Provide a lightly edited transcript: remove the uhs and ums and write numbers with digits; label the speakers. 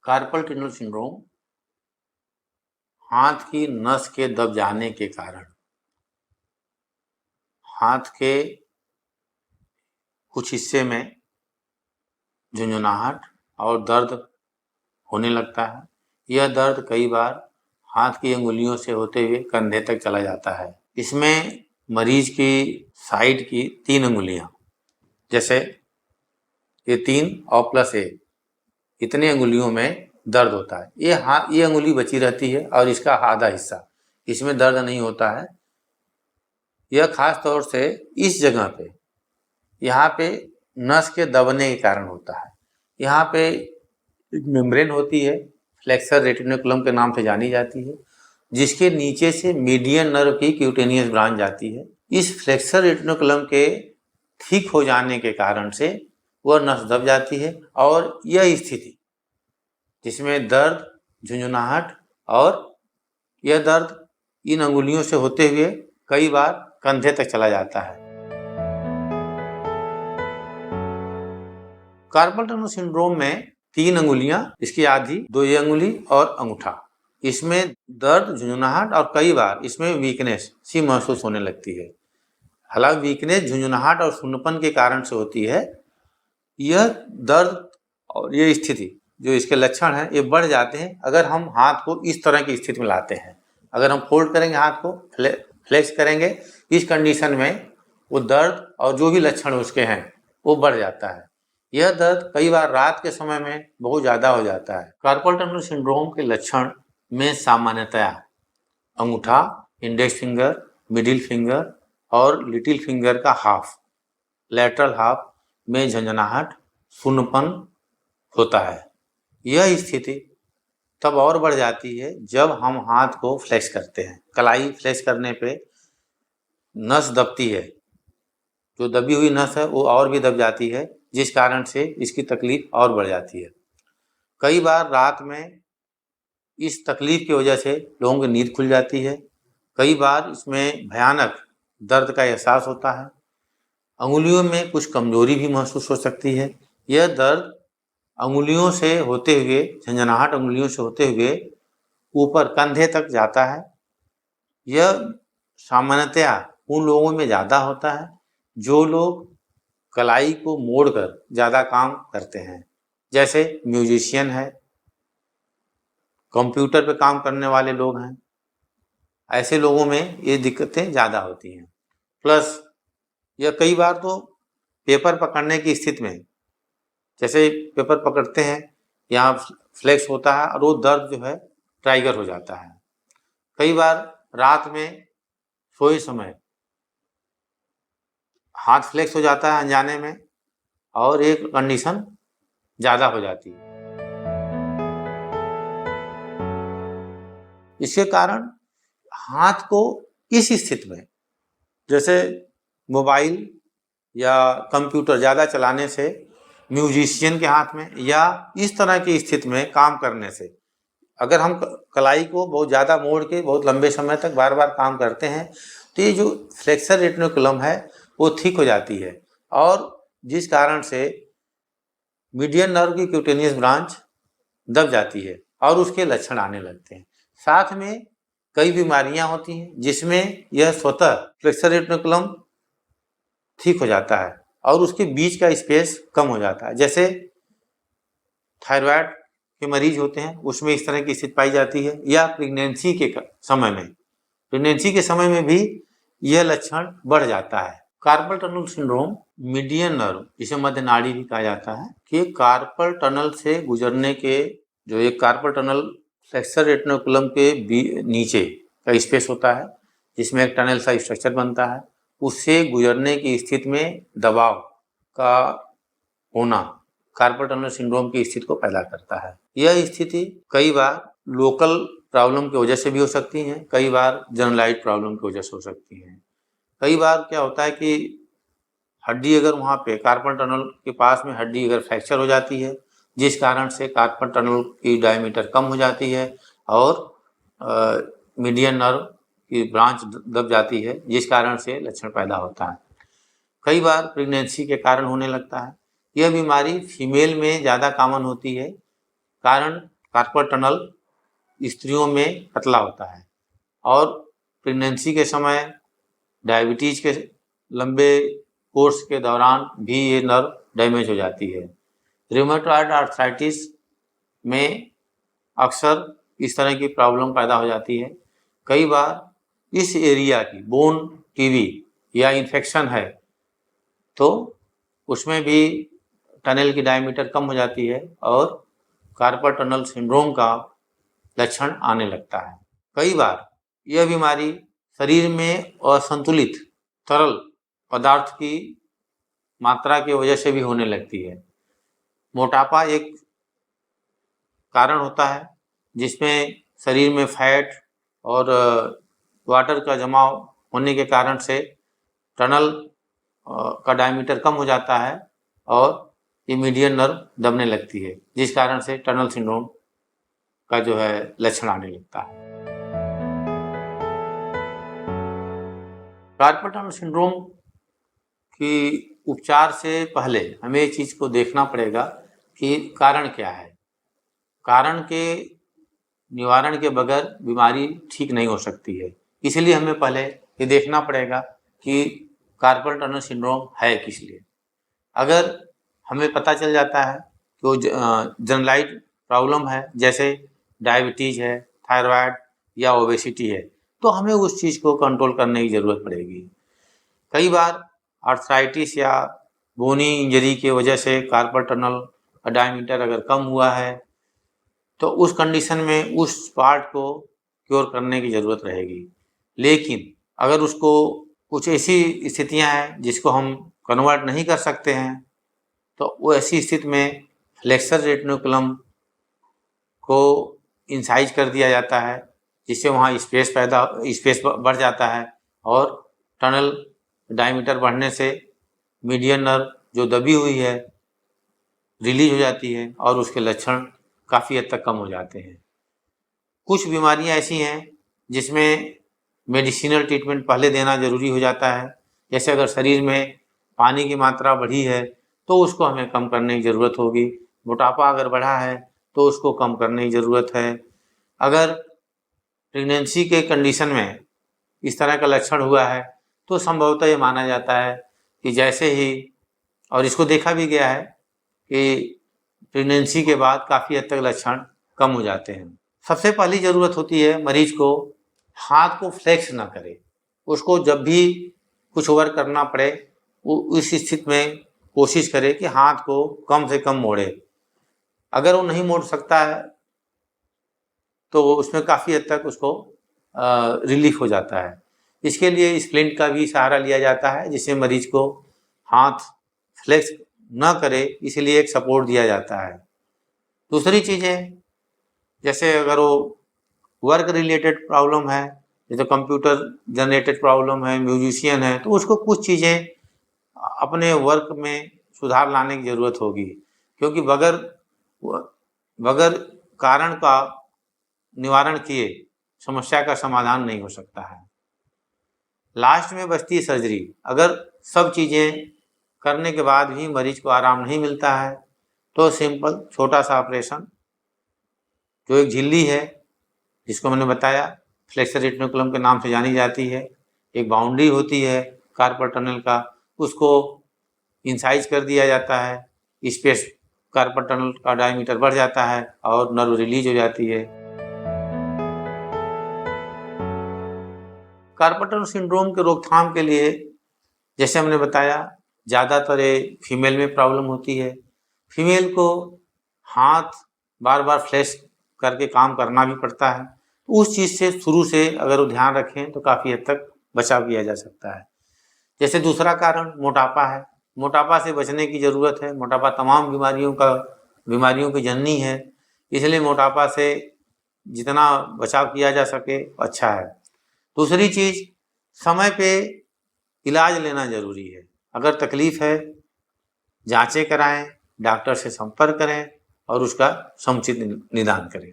Speaker 1: Carpal tunnel syndrome हाथ की नस के दब जाने के कारण हाथ के कुछ हिस्से में झुंझुनाहट और दर्द होने लगता है। यह दर्द कई बार हाथ की अंगुलियों से होते हुए कंधे तक चला जाता है। इसमें मरीज की साइड की 3 अंगुलियां, जैसे ये 3 और प्लस 1, इतने अंगुलियों में दर्द होता है। ये अंगुली बची रहती है और इसका आधा हिस्सा, इसमें दर्द नहीं होता है। यह खास तौर से इस जगह पे, यहाँ पे नस के दबने के कारण होता है। यहाँ पे एक मेम्ब्रेन होती है, फ्लेक्सर रेटिकुलम के नाम से जानी जाती है, जिसके नीचे से मीडियन नर्व की क्यूटेनियस ब्रांच जाती है। इस फ्लेक्सर रेटिकुलम के ठीक हो जाने के कारण से वह नस दब जाती है और यह स्थिति जिसमें दर्द, झुंझुनाहट और यह दर्द इन अंगुलियों से होते हुए कई बार कंधे तक चला जाता है। कार्पल टनल सिंड्रोम में 3 अंगुलियां, इसकी आधी, 2 ये अंगुली और अंगूठा, इसमें दर्द, झुंझुनाहट और कई बार इसमें वीकनेस सी महसूस होने लगती है। हालांकि वीकनेस, झुंझुनाहट और सुन्नपन के कारण से होती है। यह दर्द और ये स्थिति जो इसके लक्षण हैं ये बढ़ जाते हैं अगर हम हाथ को इस तरह की स्थिति में लाते हैं। अगर हम फोल्ड करेंगे, हाथ को फ्लेक्स करेंगे, इस कंडीशन में वो दर्द और जो भी लक्षण उसके हैं वो बढ़ जाता है। यह दर्द कई बार रात के समय में बहुत ज़्यादा हो जाता है। कार्पल टनल सिंड्रोम के लक्षण में सामान्यतया अंगूठा, इंडेक्स फिंगर, मिडिल फिंगर और लिटिल फिंगर का हाफ, लेटरल हाफ में झंझनाहट, सुन्नपन होता है। यह स्थिति तब और बढ़ जाती है जब हम हाथ को फ्लेक्स करते हैं। कलाई फ्लेक्स करने पे नस दबती है, जो दबी हुई नस है वो और भी दब जाती है, जिस कारण से इसकी तकलीफ और बढ़ जाती है। कई बार रात में इस तकलीफ की वजह से लोगों की नींद खुल जाती है। कई बार इसमें भयानक दर्द का एहसास होता है। अंगुलियों में कुछ कमजोरी भी महसूस हो सकती है। यह दर्द अंगुलियों से होते हुए, झंझनाहट अंगुलियों से होते हुए ऊपर कंधे तक जाता है। यह सामान्यतया उन लोगों में ज़्यादा होता है जो लोग कलाई को मोड़कर ज़्यादा काम करते हैं, जैसे म्यूजिशियन है, कंप्यूटर पे काम करने वाले लोग हैं। ऐसे लोगों में ये दिक्कतें ज़्यादा होती हैं। प्लस यह कई बार तो पेपर पकड़ने की स्थिति में, जैसे पेपर पकड़ते हैं, यहाँ फ्लेक्स होता है और वो दर्द जो है ट्राइगर हो जाता है। कई बार रात में सोए समय हाथ फ्लेक्स हो जाता है अनजाने में और एक कंडीशन ज़्यादा हो जाती है। इसके कारण हाथ को इस स्थिति में, जैसे मोबाइल या कंप्यूटर ज़्यादा चलाने से, म्यूजिशियन के हाथ में, या इस तरह की स्थिति में काम करने से, अगर हम कलाई को बहुत ज़्यादा मोड़ के बहुत लंबे समय तक बार बार काम करते हैं तो ये जो फ्लेक्सर रेटिकुलम है वो ठीक हो जाती है और जिस कारण से मीडियन नर्व की क्यूटेनियस ब्रांच दब जाती है और उसके लक्षण आने लगते हैं। साथ में कई बीमारियां होती हैं जिसमें यह स्वतः फ्लेक्सर रेटिकुलम ठीक हो जाता है और उसके बीच का स्पेस कम हो जाता है। जैसे थायराइड के मरीज होते हैं, उसमें इस तरह की स्थिति पाई जाती है, या प्रेगनेंसी के समय में भी यह लक्षण बढ़ जाता है। Carpal tunnel syndrome median nerve, जिसे मध्य नाड़ी भी कहा जाता है, कि कार्पल टनल से गुजरने के, जो एक कार्पल टनल फ्लेक्सर रेटिकुलम के नीचे का स्पेस होता है जिसमें एक टनल सा स्ट्रक्चर बनता है, उससे गुजरने की स्थिति में दबाव का होना कार्पल टनल सिंड्रोम की स्थिति को पैदा करता है। यह स्थिति कई बार लोकल प्रॉब्लम की वजह से भी हो सकती है, कई बार जनरलाइज्ड प्रॉब्लम की वजह से हो सकती है। कई बार क्या होता है कि हड्डी, अगर वहाँ पे कार्पल टनल के पास में हड्डी अगर फ्रैक्चर हो जाती है, जिस कारण से कार्पल टनल की डायमीटर कम हो जाती है और मीडियन नर्व की ब्रांच दब जाती है, जिस कारण से लक्षण पैदा होता है। कई बार प्रेगनेंसी के कारण होने लगता है। यह बीमारी फीमेल में ज़्यादा कॉमन होती है, कारण कार्पल टनल स्त्रियों में पतला होता है और प्रेगनेंसी के समय, डायबिटीज के लंबे कोर्स के दौरान भी ये नर्व डैमेज हो जाती है। रूमेटॉइड आर्थराइटिस में अक्सर इस तरह की प्रॉब्लम पैदा हो जाती है। कई बार इस एरिया की बोन टीबी या इन्फेक्शन है तो उसमें भी टनल की डायमीटर कम हो जाती है और कार्पल टनल सिंड्रोम का लक्षण आने लगता है। कई बार यह बीमारी शरीर में असंतुलित तरल पदार्थ की मात्रा की वजह से भी होने लगती है। मोटापा एक कारण होता है जिसमें शरीर में फैट और वाटर का जमाव होने के कारण से टनल का डायमीटर कम हो जाता है और ये मीडियन नर्व दबने लगती है, जिस कारण से टनल सिंड्रोम का जो है लक्षण आने लगता है। कार्पल टनल सिंड्रोम की उपचार से पहले हमें इस चीज़ को देखना पड़ेगा कि कारण क्या है। कारण के निवारण के बगैर बीमारी ठीक नहीं हो सकती है, इसलिए हमें पहले ये देखना पड़ेगा कि कार्पल टनल सिंड्रोम है किस लिए। अगर हमें पता चल जाता है कि वो जनरलाइज्ड प्रॉब्लम है, जैसे डायबिटीज़ है, थायराइड या ओबेसिटी है, तो हमें उस चीज़ को कंट्रोल करने की ज़रूरत पड़ेगी। कई बार आर्थराइटिस या बोनी इंजरी की वजह से कार्पल टनल का डायमीटर अगर कम हुआ है तो उस कंडीशन में उस पार्ट को क्योर करने की ज़रूरत रहेगी। लेकिन अगर उसको कुछ ऐसी स्थितियां हैं जिसको हम कन्वर्ट नहीं कर सकते हैं तो वो ऐसी स्थिति में फ्लेक्सर रेटिकुलम को इंसाइज कर दिया जाता है, जिससे वहाँ स्पेस बढ़ जाता है और टनल डायमीटर बढ़ने से मीडियन नर्व जो दबी हुई है रिलीज हो जाती है और उसके लक्षण काफ़ी हद तक कम हो जाते हैं। कुछ बीमारियां ऐसी हैं जिसमें मेडिसिनल ट्रीटमेंट पहले देना ज़रूरी हो जाता है। जैसे अगर शरीर में पानी की मात्रा बढ़ी है तो उसको हमें कम करने की ज़रूरत होगी। मोटापा अगर बढ़ा है तो उसको कम करने की ज़रूरत है। अगर प्रेगनेंसी के कंडीशन में इस तरह का लक्षण हुआ है तो संभवतः ये माना जाता है कि जैसे ही, और इसको देखा भी गया है कि प्रेगनेंसी के बाद काफ़ी हद तक लक्षण कम हो जाते हैं। सबसे पहली ज़रूरत होती है मरीज को हाथ को फ्लेक्स ना करे। उसको जब भी कुछ वर्क करना पड़े वो उस स्थिति में कोशिश करे कि हाथ को कम से कम मोड़े। अगर वो नहीं मोड़ सकता है तो उसमें काफ़ी हद तक उसको रिलीफ हो जाता है। इसके लिए स्प्लिंट का भी सहारा लिया जाता है, जिससे मरीज को हाथ फ्लेक्स ना करे इसलिए एक सपोर्ट दिया जाता है। दूसरी चीज़ें, जैसे अगर वो वर्क रिलेटेड प्रॉब्लम है, जैसे कंप्यूटर जनरेटेड प्रॉब्लम है, म्यूजिशियन है, तो उसको कुछ चीज़ें अपने वर्क में सुधार लाने की ज़रूरत होगी, क्योंकि बगैर कारण का निवारण किए समस्या का समाधान नहीं हो सकता है। लास्ट में बचती है सर्जरी। अगर सब चीज़ें करने के बाद भी मरीज को आराम नहीं मिलता है तो सिंपल छोटा सा ऑपरेशन, जो एक झिल्ली है जिसको मैंने बताया फ्लेक्सर रेटिकुलम के नाम से जानी जाती है, एक बाउंड्री होती है कार्पल टनल का, उसको इंसाइज कर दिया जाता है, स्पेस कार्पल टनल का डायमीटर बढ़ जाता है और नर्व रिलीज हो जाती है। कार्पल टनल सिंड्रोम के रोकथाम के लिए जैसे हमने बताया ज़्यादातर फीमेल में प्रॉब्लम होती है। फीमेल को हाथ बार बार फ्लैश करके काम करना भी पड़ता है। उस चीज़ से शुरू से अगर वो ध्यान रखें तो काफ़ी हद तक बचाव किया जा सकता है। जैसे दूसरा कारण मोटापा है। मोटापा से बचने की ज़रूरत है। मोटापा तमाम बीमारियों की जननी है, इसलिए मोटापा से जितना बचाव किया जा सके अच्छा है। दूसरी चीज़, समय पे इलाज लेना ज़रूरी है। अगर तकलीफ़ है जांचें कराएं, डॉक्टर से संपर्क करें और उसका समुचित निदान करें।